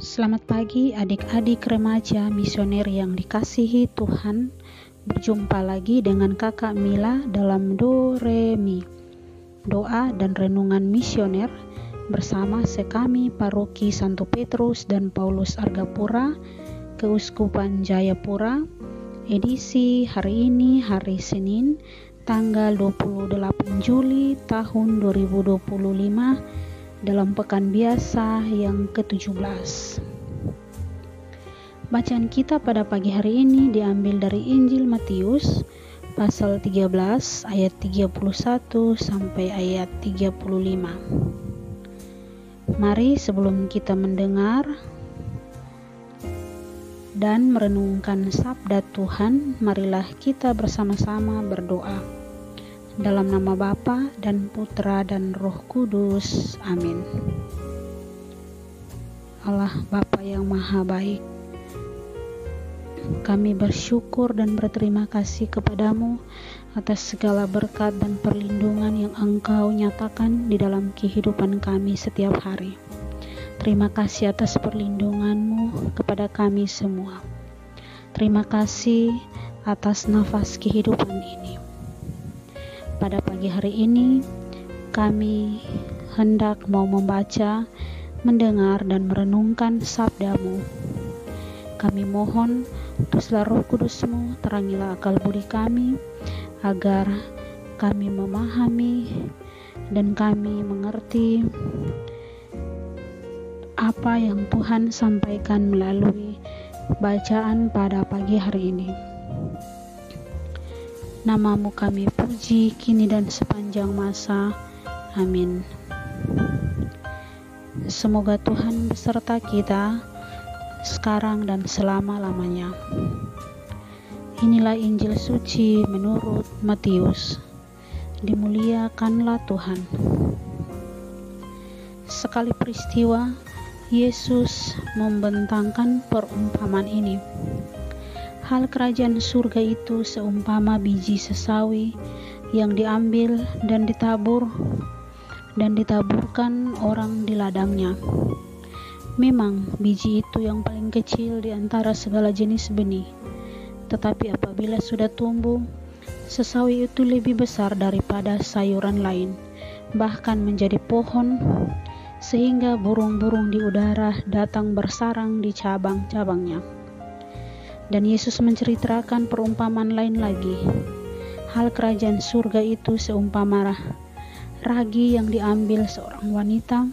Selamat pagi adik-adik remaja misioner yang dikasihi Tuhan. Berjumpa lagi dengan kakak Mila dalam Do Re Mi, doa dan renungan misioner bersama sekami Paroki Santo Petrus dan Paulus Argapura, Keuskupan Jayapura. Edisi hari ini hari Senin tanggal 28 Juli tahun 2025 dalam pekan biasa yang ke-17. Bacaan kita pada pagi hari ini diambil dari Injil Matius pasal 13 ayat 31 sampai ayat 35. Mari sebelum kita mendengar dan merenungkan sabda Tuhan, marilah kita bersama-sama berdoa. Dalam nama Bapa dan Putra dan Roh Kudus. Amin. Allah Bapa yang Maha Baik, kami bersyukur dan berterima kasih kepadamu atas segala berkat dan perlindungan yang Engkau nyatakan di dalam kehidupan kami setiap hari. Terima kasih atas perlindungan-Mu kepada kami semua. Terima kasih atas nafas kehidupan ini. Pada pagi hari ini, kami hendak mau membaca, mendengar, dan merenungkan sabda-Mu. Kami mohon, utuslah Roh Kudus-Mu, terangilah akal budi kami, agar kami memahami dan kami mengerti apa yang Tuhan sampaikan melalui bacaan pada pagi hari ini. Nama-Mu kami puji kini dan sepanjang masa. Amin. Semoga Tuhan beserta kita sekarang dan selama-lamanya. Inilah Injil suci menurut Matius. Dimuliakanlah Tuhan. Sekali peristiwa, Yesus membentangkan perumpamaan ini. Hal kerajaan surga itu seumpama biji sesawi yang diambil dan ditaburkan orang di ladangnya. Memang biji itu yang paling kecil di antara segala jenis benih, tetapi apabila sudah tumbuh, sesawi itu lebih besar daripada sayuran lain, bahkan menjadi pohon, sehingga burung-burung di udara datang bersarang di cabang-cabangnya. Dan Yesus menceritakan perumpamaan lain lagi. Hal kerajaan surga itu seumpama ragi yang diambil seorang wanita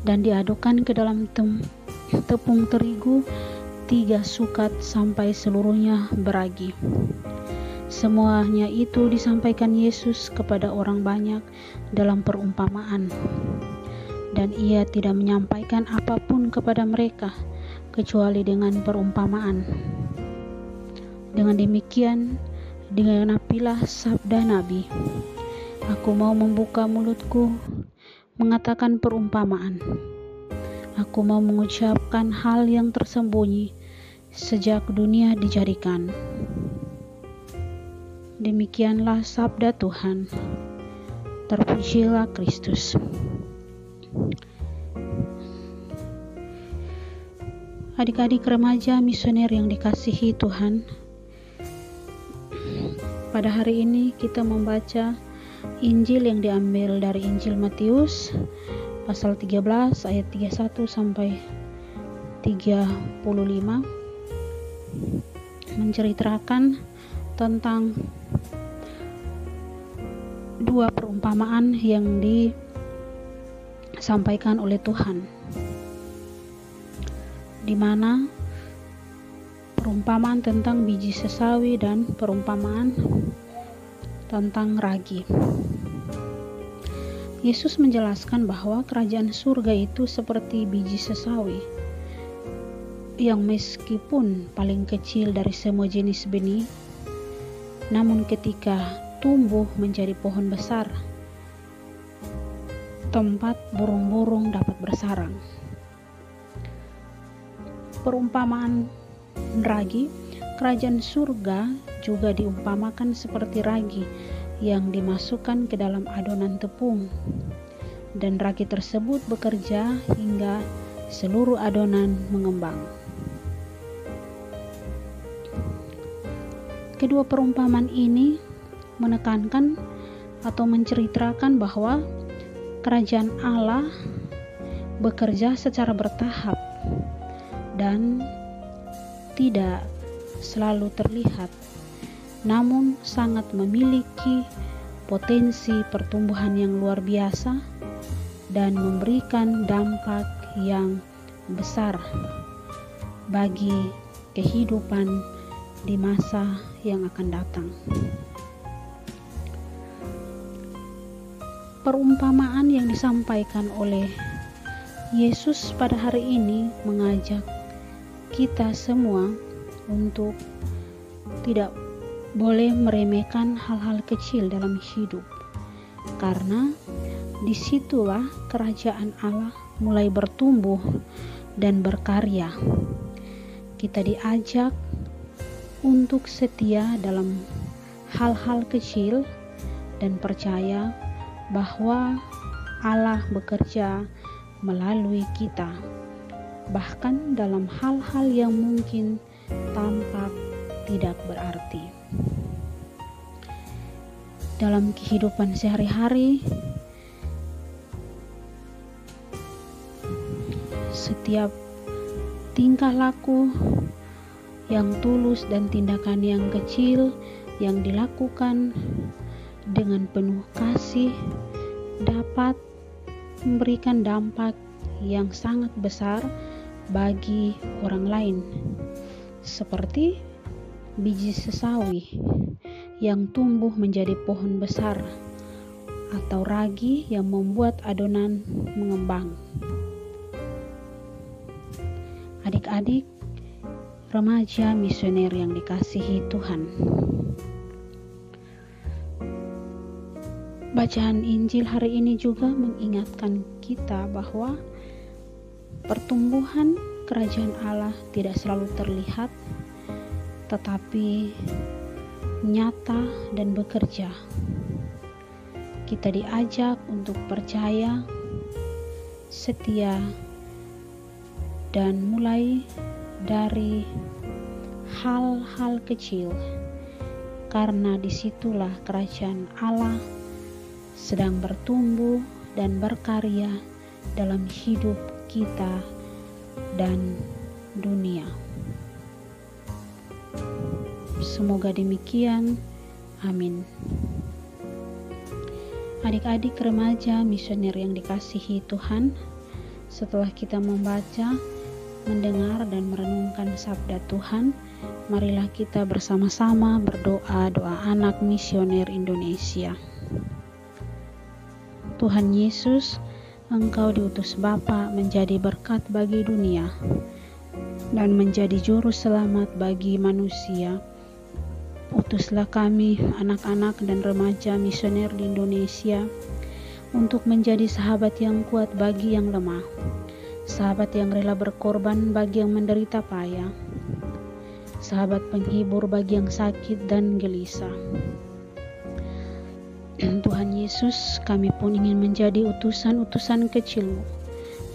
dan diadukkan ke dalam tepung terigu 3 sukat sampai seluruhnya beragi. Semuanya itu disampaikan Yesus kepada orang banyak dalam perumpamaan, dan ia tidak menyampaikan apapun kepada mereka kecuali dengan perumpamaan. Dengan demikian, digenapilah sabda Nabi, "Aku mau membuka mulutku, mengatakan perumpamaan. Aku mau mengucapkan hal yang tersembunyi sejak dunia dijadikan." Demikianlah sabda Tuhan. Terpujilah Kristus. Adik-adik remaja misioner yang dikasihi Tuhan, pada hari ini kita membaca Injil yang diambil dari Injil Matius pasal 13 ayat 31 sampai 35, menceritakan tentang 2 perumpamaan yang disampaikan oleh Tuhan, di mana perumpamaan tentang biji sesawi dan perumpamaan tentang ragi. Yesus menjelaskan bahwa kerajaan surga itu seperti biji sesawi yang meskipun paling kecil dari semua jenis benih, namun ketika tumbuh menjadi pohon besar, tempat burung-burung dapat bersarang. Perumpamaan ragi, kerajaan surga juga diumpamakan seperti ragi yang dimasukkan ke dalam adonan tepung, dan ragi tersebut bekerja hingga seluruh adonan mengembang. Kedua perumpamaan ini menekankan atau menceritakan bahwa kerajaan Allah bekerja secara bertahap dan tidak selalu terlihat, namun sangat memiliki potensi pertumbuhan yang luar biasa dan memberikan dampak yang besar bagi kehidupan di masa yang akan datang. Perumpamaan yang disampaikan oleh Yesus pada hari ini mengajak kita semua untuk tidak boleh meremehkan hal-hal kecil dalam hidup, karena disitulah kerajaan Allah mulai bertumbuh dan berkarya. Kita diajak untuk setia dalam hal-hal kecil dan percaya bahwa Allah bekerja melalui kita, bahkan dalam hal-hal yang mungkin tampak tidak berarti. Dalam kehidupan sehari-hari, setiap tingkah laku yang tulus dan tindakan yang kecil yang dilakukan dengan penuh kasih dapat memberikan dampak yang sangat besar bagi orang lain, seperti biji sesawi yang tumbuh menjadi pohon besar atau ragi yang membuat adonan mengembang. Adik-adik remaja misioner yang dikasihi Tuhan, bacaan Injil hari ini juga mengingatkan kita bahwa pertumbuhan kerajaan Allah tidak selalu terlihat, tetapi nyata dan bekerja. Kita diajak untuk percaya, setia, dan mulai dari hal-hal kecil, karena disitulah kerajaan Allah sedang bertumbuh dan berkarya dalam hidup kita dan dunia. Semoga demikian. Amin. Adik-adik remaja misioner yang dikasihi Tuhan, setelah kita membaca, mendengar dan merenungkan sabda Tuhan, marilah kita bersama-sama berdoa doa anak misioner Indonesia. Tuhan Yesus, Engkau diutus Bapa menjadi berkat bagi dunia dan menjadi juru selamat bagi manusia. Utuslah kami, anak-anak dan remaja misioner di Indonesia, untuk menjadi sahabat yang kuat bagi yang lemah, sahabat yang rela berkorban bagi yang menderita payah, sahabat penghibur bagi yang sakit dan gelisah. Tuhan Yesus, kami pun ingin menjadi utusan-utusan kecil-Mu,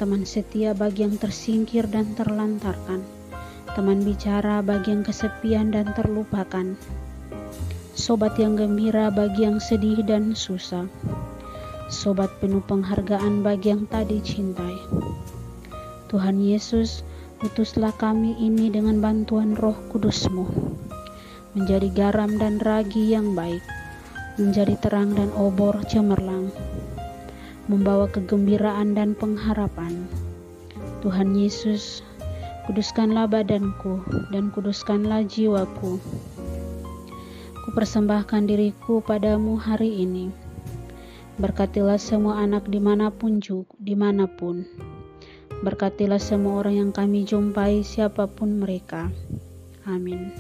teman setia bagi yang tersingkir dan terlantarkan, teman bicara bagi yang kesepian dan terlupakan, sobat yang gembira bagi yang sedih dan susah, sobat penuh penghargaan bagi yang tak dicintai. Tuhan Yesus, utuslah kami ini dengan bantuan Roh Kudus-Mu, menjadi garam dan ragi yang baik, menjadi terang dan obor cemerlang, membawa kegembiraan dan pengharapan. Tuhan Yesus, kuduskanlah badanku dan kuduskanlah jiwaku. Kupersembahkan diriku padamu hari ini. Berkatilah semua anak dimanapun. Berkatilah semua orang yang kami jumpai, siapapun mereka. Amin.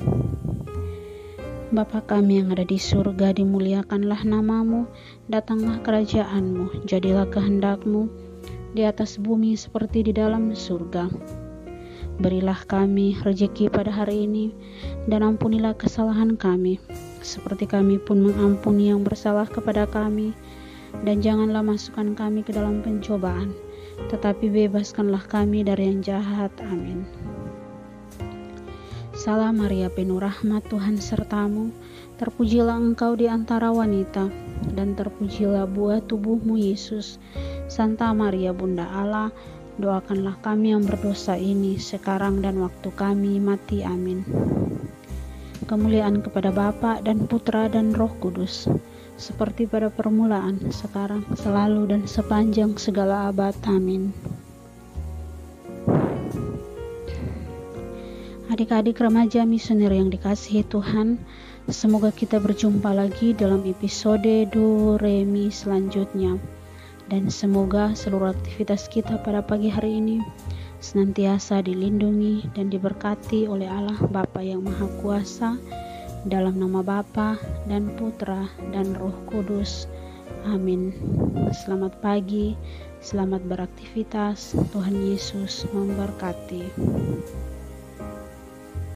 Bapa kami yang ada di surga, dimuliakanlah nama-Mu, datanglah kerajaan-Mu, jadilah kehendak-Mu di atas bumi seperti di dalam surga. Berilah kami rezeki pada hari ini, dan ampunilah kesalahan kami, seperti kami pun mengampuni yang bersalah kepada kami, dan janganlah masukkan kami ke dalam pencobaan, tetapi bebaskanlah kami dari yang jahat. Amin. Salam Maria, penuh rahmat, Tuhan sertamu. Terpujilah engkau di antara wanita, dan terpujilah buah tubuhmu Yesus. Santa Maria, Bunda Allah, doakanlah kami yang berdosa ini, sekarang dan waktu kami mati. Amin. Kemuliaan kepada Bapa dan Putra dan Roh Kudus, seperti pada permulaan, sekarang, selalu, dan sepanjang segala abad. Amin. Adik-adik remaja misioner yang dikasihi Tuhan, semoga kita berjumpa lagi dalam episode Do Re Mi selanjutnya. Dan semoga seluruh aktivitas kita pada pagi hari ini senantiasa dilindungi dan diberkati oleh Allah Bapa yang Maha Kuasa, dalam nama Bapa dan Putra dan Roh Kudus. Amin. Selamat pagi, selamat beraktivitas. Tuhan Yesus memberkati.